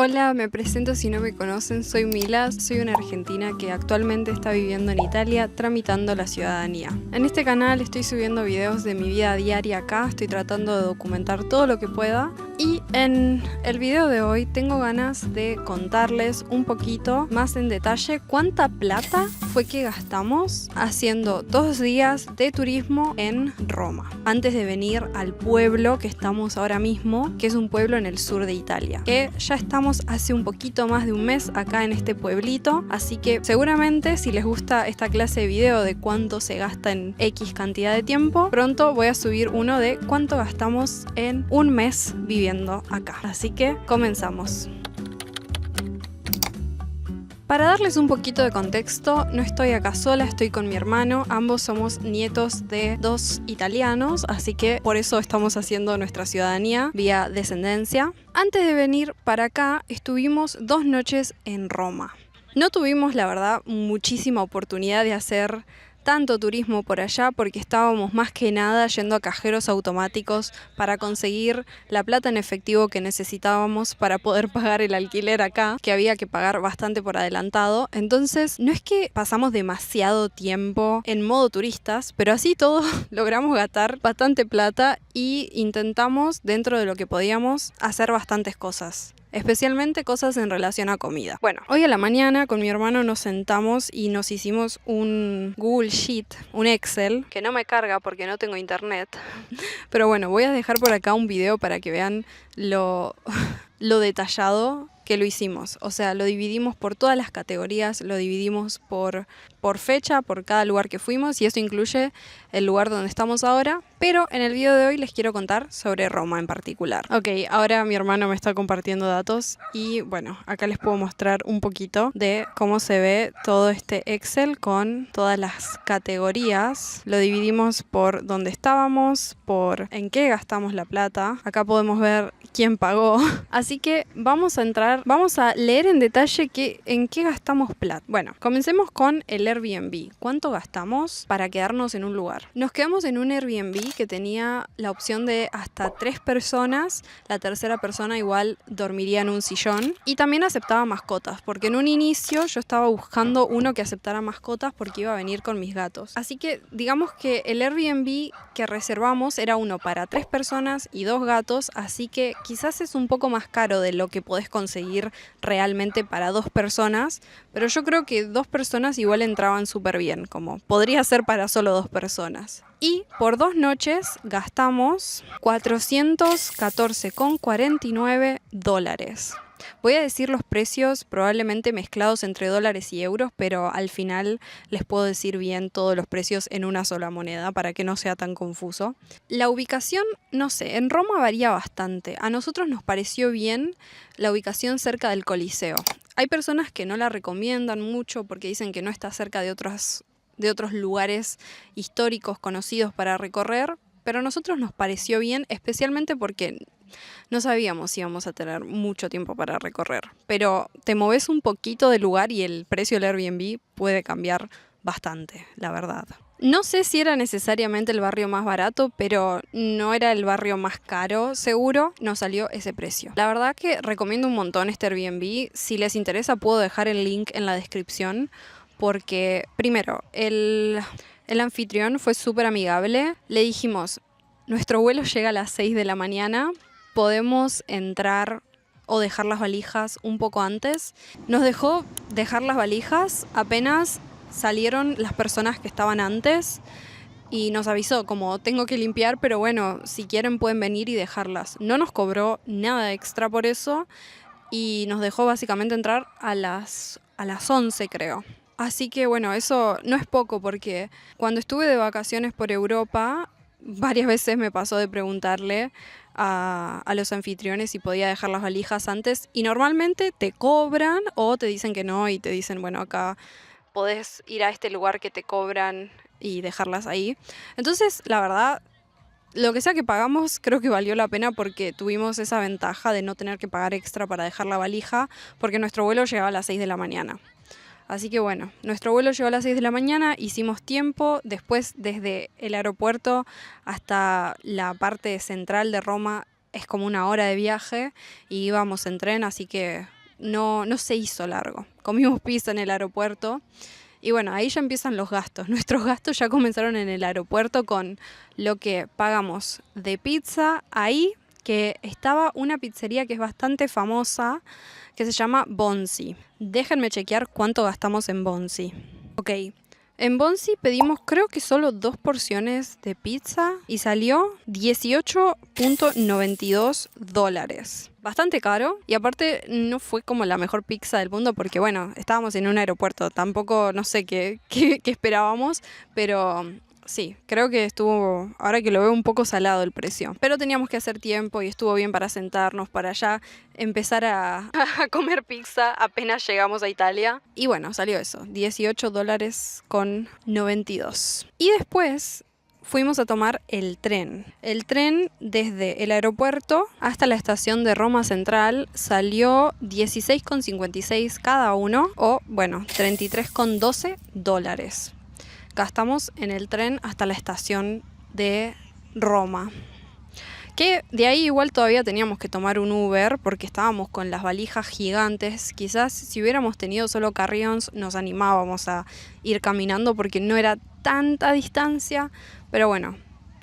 Hola, me presento si no me conocen, soy Mila, soy una argentina que actualmente está viviendo en Italia tramitando la ciudadanía. En este canal estoy subiendo videos de mi vida diaria acá, estoy tratando de documentar todo lo que pueda y en el video de hoy tengo ganas de contarles un poquito más en detalle cuánta plata fue que gastamos haciendo 2 días de turismo en Roma, antes de venir al pueblo que estamos ahora mismo, que es un pueblo en el sur de Italia, que ya estamos hace un poquito más de un mes acá en este pueblito, así que seguramente si les gusta esta clase de video de cuánto se gasta en X cantidad de tiempo, pronto voy a subir uno de cuánto gastamos en un mes viviendo acá. Así que comenzamos. Para darles un poquito de contexto, no estoy acá sola, estoy con mi hermano, ambos somos nietos de 2 italianos, así que por eso estamos haciendo nuestra ciudadanía vía descendencia. Antes de venir para acá, estuvimos 2 noches en Roma. No tuvimos, la verdad, muchísima oportunidad de hacer tanto turismo por allá porque estábamos más que nada yendo a cajeros automáticos para conseguir la plata en efectivo que necesitábamos para poder pagar el alquiler acá, que había que pagar bastante por adelantado. Entonces no es que pasamos demasiado tiempo en modo turistas, pero así todo logramos gastar bastante plata y intentamos, dentro de lo que podíamos, hacer bastantes cosas. Especialmente cosas en relación a comida. Bueno, hoy a la mañana con mi hermano nos sentamos y nos hicimos un Google Sheet, un Excel, que no me carga porque no tengo internet. Pero bueno, voy a dejar por acá un video para que vean lo detallado que lo hicimos. O sea, lo dividimos por todas las categorías, lo dividimos por fecha, por cada lugar que fuimos, y eso incluye el lugar donde estamos ahora. Pero en el video de hoy les quiero contar sobre Roma en particular. Ok, ahora mi hermano me está compartiendo datos y bueno, acá les puedo mostrar un poquito de cómo se ve todo este Excel con todas las categorías. Lo dividimos por dónde estábamos, por en qué gastamos la plata. Acá podemos ver quién pagó. Así que vamos a leer en detalle en qué gastamos plata. Bueno, comencemos con el Airbnb. ¿Cuánto gastamos para quedarnos en un lugar? Nos quedamos en un Airbnb que tenía la opción de hasta 3 personas. La tercera persona igual dormiría en un sillón. Y también aceptaba mascotas, porque en un inicio yo estaba buscando uno que aceptara mascotas porque iba a venir con mis gatos. Así que digamos que el Airbnb que reservamos era uno para 3 personas y 2 gatos, así que quizás es un poco más caro de lo que podés conseguir realmente para 2 personas, pero yo creo que 2 personas igual entraban súper bien, como podría ser para solo 2 personas. Y por 2 noches gastamos $414,49. Voy a decir los precios probablemente mezclados entre dólares y euros, pero al final les puedo decir bien todos los precios en una sola moneda para que no sea tan confuso. La ubicación, no sé, en Roma varía bastante. A nosotros nos pareció bien la ubicación cerca del Coliseo. Hay personas que no la recomiendan mucho porque dicen que no está cerca de otros lugares históricos conocidos para recorrer, pero a nosotros nos pareció bien, especialmente porque no sabíamos si íbamos a tener mucho tiempo para recorrer. Pero te moves un poquito del lugar y el precio del Airbnb puede cambiar bastante, la verdad. No sé si era necesariamente el barrio más barato, pero no era el barrio más caro, seguro nos salió ese precio. La verdad que recomiendo un montón este Airbnb. Si les interesa puedo dejar el link en la descripción, porque primero, el anfitrión fue súper amigable. Le dijimos, nuestro vuelo llega a las 6 de la mañana, podemos entrar o dejar las valijas un poco antes. Nos dejó dejar las valijas apenas salieron las personas que estaban antes y nos avisó como tengo que limpiar, pero bueno, si quieren pueden venir y dejarlas. No nos cobró nada extra por eso y nos dejó básicamente entrar a las 11, creo. Así que bueno, eso no es poco porque cuando estuve de vacaciones por Europa, varias veces me pasó de preguntarle a los anfitriones si podía dejar las valijas antes y normalmente te cobran o te dicen que no y te dicen, bueno, acá podés ir a este lugar que te cobran y dejarlas ahí. Entonces, la verdad, lo que sea que pagamos creo que valió la pena porque tuvimos esa ventaja de no tener que pagar extra para dejar la valija porque nuestro vuelo llegaba a las 6 de la mañana. Así que bueno, nuestro vuelo llegó a las 6 de la mañana, hicimos tiempo, después desde el aeropuerto hasta la parte central de Roma es como 1 hora de viaje y íbamos en tren, así que no se hizo largo. Comimos pizza en el aeropuerto y bueno, ahí ya empiezan los gastos. Nuestros gastos ya comenzaron en el aeropuerto con lo que pagamos de pizza ahí, que estaba una pizzería que es bastante famosa, que se llama Bonzi. Déjenme chequear cuánto gastamos en Bonzi. Ok, en Bonzi pedimos creo que solo 2 porciones de pizza y salió $18.92. Bastante caro y aparte no fue como la mejor pizza del mundo porque bueno, estábamos en un aeropuerto, tampoco no sé qué esperábamos, pero sí, creo que estuvo, ahora que lo veo, un poco salado el precio. Pero teníamos que hacer tiempo y estuvo bien para sentarnos, para ya empezar a comer pizza apenas llegamos a Italia. Y bueno, salió eso, $18.92. Y después fuimos a tomar el tren. El tren desde el aeropuerto hasta la estación de Roma Central salió $16.56 cada uno, o bueno, $33.12. Gastamos en el tren hasta la estación de Roma. Que de ahí igual todavía teníamos que tomar un Uber porque estábamos con las valijas gigantes. Quizás si hubiéramos tenido solo carry-ons nos animábamos a ir caminando porque no era tanta distancia. Pero bueno,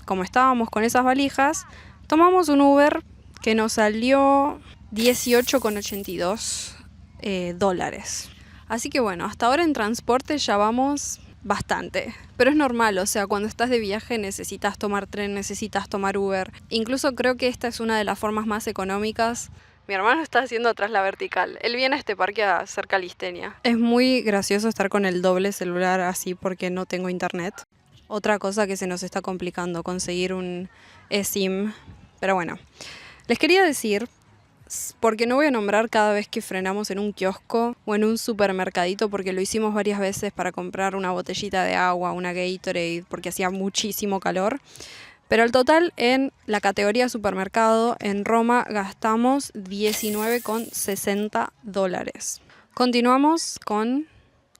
como estábamos con esas valijas, tomamos un Uber que nos salió $18.82. Así que bueno, hasta ahora en transporte ya vamos bastante, pero es normal, o sea, cuando estás de viaje necesitas tomar tren, necesitas tomar Uber. Incluso creo que esta es una de las formas más económicas. Mi hermano está haciendo atrás la vertical. Él viene a este parque a hacer calistenia. Es muy gracioso estar con el doble celular así porque no tengo internet. Otra cosa que se nos está complicando, conseguir un eSIM. Pero bueno, les quería decir, porque no voy a nombrar cada vez que frenamos en un kiosco o en un supermercadito, porque lo hicimos varias veces para comprar una botellita de agua, una Gatorade, porque hacía muchísimo calor. Pero al total en la categoría supermercado en Roma gastamos $19.60. Continuamos con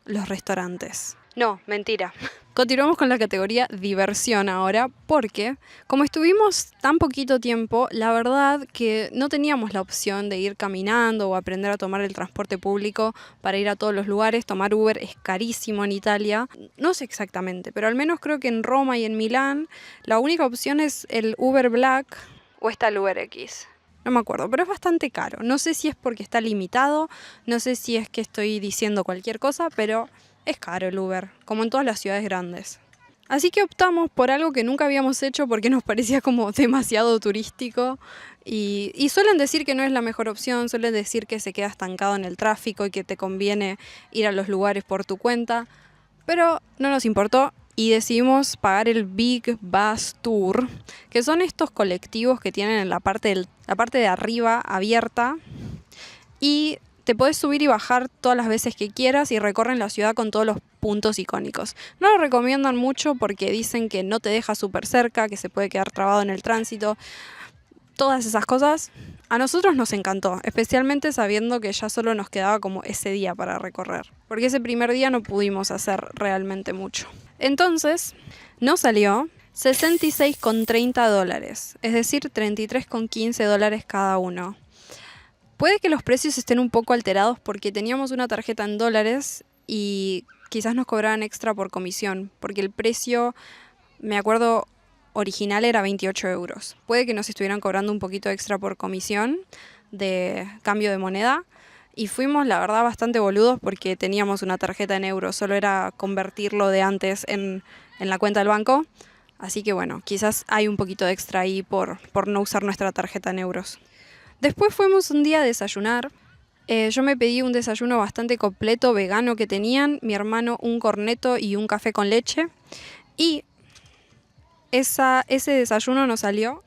los restaurantes. No, mentira. Continuamos con la categoría diversión ahora porque como estuvimos tan poquito tiempo, la verdad que no teníamos la opción de ir caminando o aprender a tomar el transporte público para ir a todos los lugares. Tomar Uber es carísimo en Italia. No sé exactamente, pero al menos creo que en Roma y en Milán la única opción es el Uber Black o está el Uber X. No me acuerdo, pero es bastante caro. No sé si es porque está limitado, no sé si es que estoy diciendo cualquier cosa, pero es caro el Uber, como en todas las ciudades grandes. Así que optamos por algo que nunca habíamos hecho porque nos parecía como demasiado turístico. Y suelen decir que no es la mejor opción, suelen decir que se queda estancado en el tráfico y que te conviene ir a los lugares por tu cuenta. Pero no nos importó y decidimos pagar el Big Bus Tour, que son estos colectivos que tienen en la parte de arriba abierta y te podés subir y bajar todas las veces que quieras y recorren la ciudad con todos los puntos icónicos. No lo recomiendan mucho porque dicen que no te deja súper cerca, que se puede quedar trabado en el tránsito. Todas esas cosas a nosotros nos encantó, especialmente sabiendo que ya solo nos quedaba como ese día para recorrer. Porque ese primer día no pudimos hacer realmente mucho. Entonces, nos salió $66.30, es decir, $33.15 cada uno. Puede que los precios estén un poco alterados porque teníamos una tarjeta en dólares y quizás nos cobraban extra por comisión, porque el precio, me acuerdo, original era 28 euros. Puede que nos estuvieran cobrando un poquito extra por comisión de cambio de moneda y fuimos, la verdad, bastante boludos porque teníamos una tarjeta en euros, solo era convertirlo de antes en la cuenta del banco. Así que bueno, quizás hay un poquito de extra ahí por no usar nuestra tarjeta en euros. Después fuimos un día a desayunar. Yo me pedí un desayuno bastante completo, vegano que tenían. Mi hermano un corneto y un café con leche. Y ese desayuno nos salió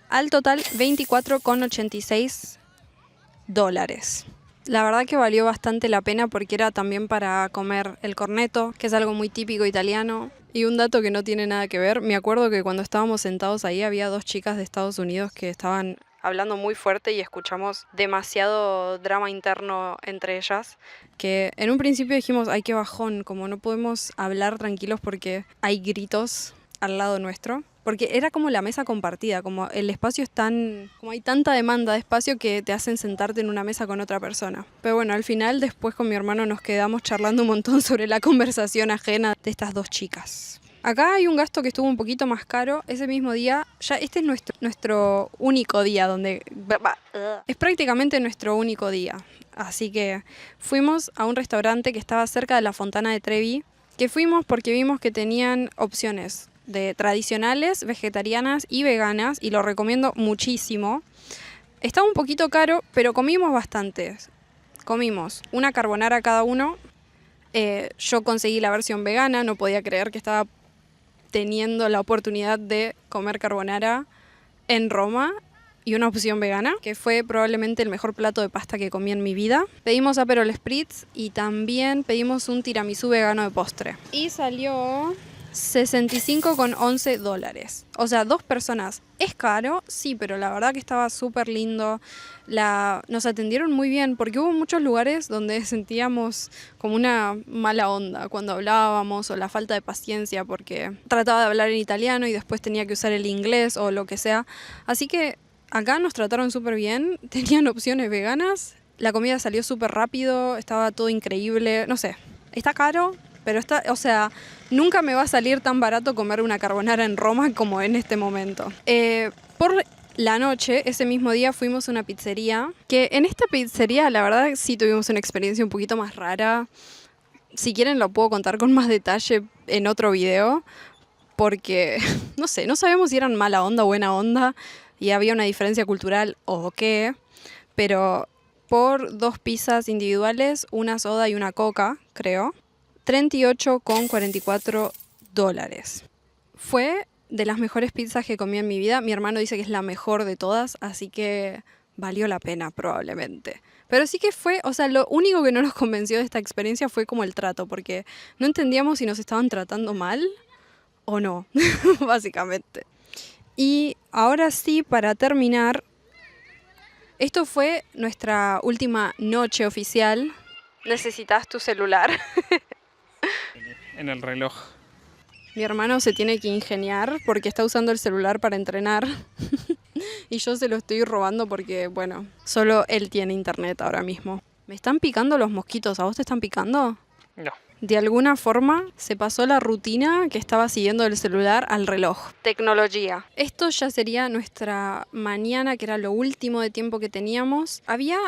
al total $24.86. La verdad que valió bastante la pena porque era también para comer el corneto, que es algo muy típico italiano. Y un dato que no tiene nada que ver, me acuerdo que cuando estábamos sentados ahí había 2 chicas de Estados Unidos que estaban hablando muy fuerte y escuchamos demasiado drama interno entre ellas, que en un principio dijimos, ay, qué bajón, como no podemos hablar tranquilos porque hay gritos al lado nuestro. porque era como la mesa compartida, como el espacio es tan, como hay tanta demanda de espacio que te hacen sentarte en una mesa con otra persona. Pero bueno, al final después con mi hermano nos quedamos charlando un montón sobre la conversación ajena de estas dos chicas. Acá hay un gasto que estuvo un poquito más caro. Ese mismo día, ya este es nuestro único día donde... Es prácticamente nuestro único día. Así que fuimos a un restaurante que estaba cerca de la Fontana de Trevi, que fuimos porque vimos que tenían opciones de tradicionales, vegetarianas y veganas, y lo recomiendo muchísimo. Estaba un poquito caro, pero comimos bastante. Comimos una carbonara cada uno. Yo conseguí la versión vegana, no podía creer que estaba teniendo la oportunidad de comer carbonara en Roma y una opción vegana, que fue probablemente el mejor plato de pasta que comí en mi vida. Pedimos Aperol Spritz y también pedimos un tiramisú vegano de postre. Y salió $65,11. O sea, 2 personas. Es caro, sí, pero la verdad que estaba súper lindo. Nos atendieron muy bien porque hubo muchos lugares donde sentíamos como una mala onda cuando hablábamos o la falta de paciencia porque trataba de hablar en italiano y después tenía que usar el inglés o lo que sea. Así que acá nos trataron súper bien, tenían opciones veganas, la comida salió súper rápido, estaba todo increíble, no sé, está caro, pero o sea, nunca me va a salir tan barato comer una carbonara en Roma como en este momento. Por la noche, ese mismo día, fuimos a una pizzería, que en esta pizzería la verdad sí tuvimos una experiencia un poquito más rara. Si quieren lo puedo contar con más detalle en otro video, porque no sé, no sabemos si eran mala onda o buena onda y había una diferencia cultural o qué, pero por 2 pizzas individuales, una soda y una coca, creo, $38,44. Fue de las mejores pizzas que comí en mi vida. Mi hermano dice que es la mejor de todas, así que valió la pena probablemente. Pero sí que fue, o sea, lo único que no nos convenció de esta experiencia fue como el trato, porque no entendíamos si nos estaban tratando mal o no, básicamente. Y ahora sí, para terminar, esto fue nuestra última noche oficial. ¿Necesitas tu celular? En el reloj. Mi hermano se tiene que ingeniar porque está usando el celular para entrenar y yo se lo estoy robando porque, bueno, solo él tiene internet ahora mismo. ¿Me están picando los mosquitos? ¿A vos te están picando? No. De alguna forma se pasó la rutina que estaba siguiendo del celular al reloj. Tecnología. Esto ya sería nuestra mañana, que era lo último de tiempo que teníamos. Había,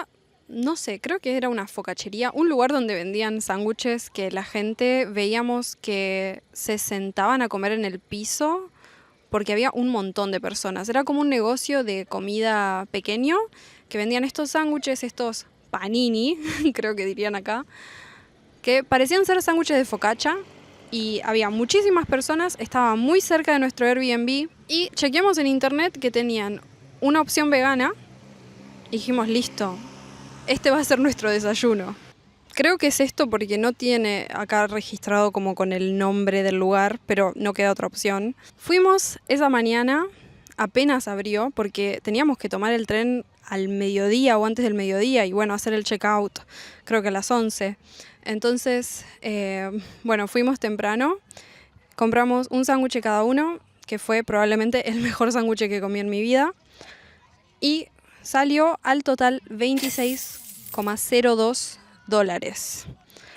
no sé, creo que era una focachería, un lugar donde vendían sándwiches que la gente veíamos que se sentaban a comer en el piso porque había un montón de personas. Era como un negocio de comida pequeño que vendían estos sándwiches, estos panini, creo que dirían acá, que parecían ser sándwiches de focaccia y había muchísimas personas, estaba muy cerca de nuestro Airbnb y chequeamos en internet que tenían una opción vegana y dijimos, listo, este va a ser nuestro desayuno. Creo que es esto porque no tiene acá registrado como con el nombre del lugar, pero no queda otra opción. Fuimos esa mañana, apenas abrió, porque teníamos que tomar el tren al mediodía o antes del mediodía y bueno, hacer el checkout, creo que a las 11. Entonces, bueno, fuimos temprano, compramos un sándwich cada uno, que fue probablemente el mejor sándwich que comí en mi vida, y salió al total $26,02.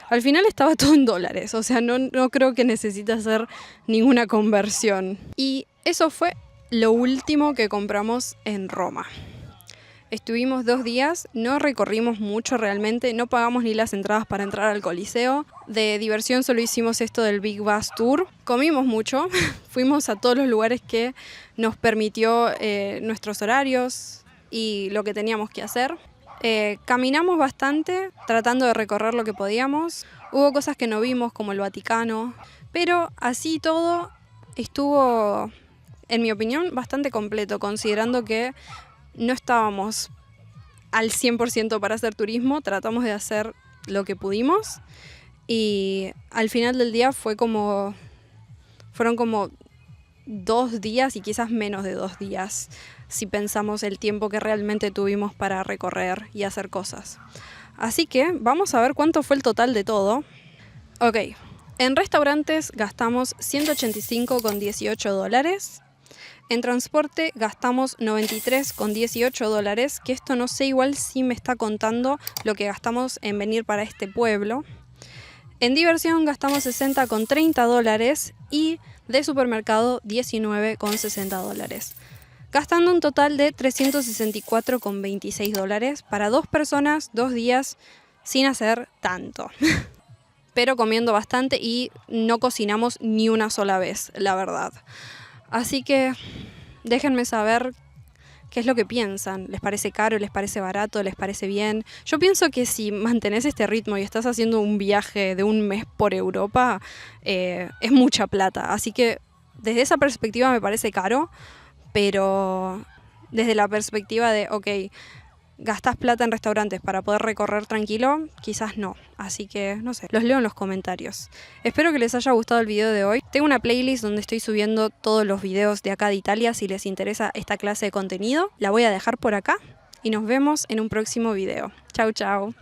Al final estaba todo en dólares, o sea, no creo que necesite hacer ninguna conversión. Y eso fue lo último que compramos en Roma. Estuvimos 2 días, no recorrimos mucho realmente, no pagamos ni las entradas para entrar al Coliseo. De diversión solo hicimos esto del Big Bus Tour. Comimos mucho, fuimos a todos los lugares que nos permitió nuestros horarios y lo que teníamos que hacer. Caminamos bastante, tratando de recorrer lo que podíamos. Hubo cosas que no vimos, como el Vaticano, pero así todo estuvo, en mi opinión, bastante completo, considerando que no estábamos al 100% para hacer turismo, tratamos de hacer lo que pudimos y al final del día fueron como 2 días y quizás menos de 2 días si pensamos el tiempo que realmente tuvimos para recorrer y hacer cosas. Así que vamos a ver cuánto fue el total de todo. Ok, en restaurantes gastamos $185,18. En transporte gastamos 93,18 dólares, que esto no sé igual si me está contando lo que gastamos en venir para este pueblo. En diversión gastamos 60,30 dólares y de supermercado 19,60 dólares. Gastando un total de 364,26 dólares para 2 personas, 2 días, sin hacer tanto. Pero comiendo bastante y no cocinamos ni una sola vez, la verdad. Así que déjenme saber qué es lo que piensan. ¿Les parece caro? ¿Les parece barato? ¿Les parece bien? Yo pienso que si mantenés este ritmo y estás haciendo un viaje de un mes por Europa, es mucha plata. Así que desde esa perspectiva me parece caro, pero desde la perspectiva de, ok, ¿gastás plata en restaurantes para poder recorrer tranquilo? Quizás no. Así que, no sé, los leo en los comentarios. Espero que les haya gustado el video de hoy. Tengo una playlist donde estoy subiendo todos los videos de acá de Italia. Si les interesa esta clase de contenido, la voy a dejar por acá. Y nos vemos en un próximo video. Chau, chau.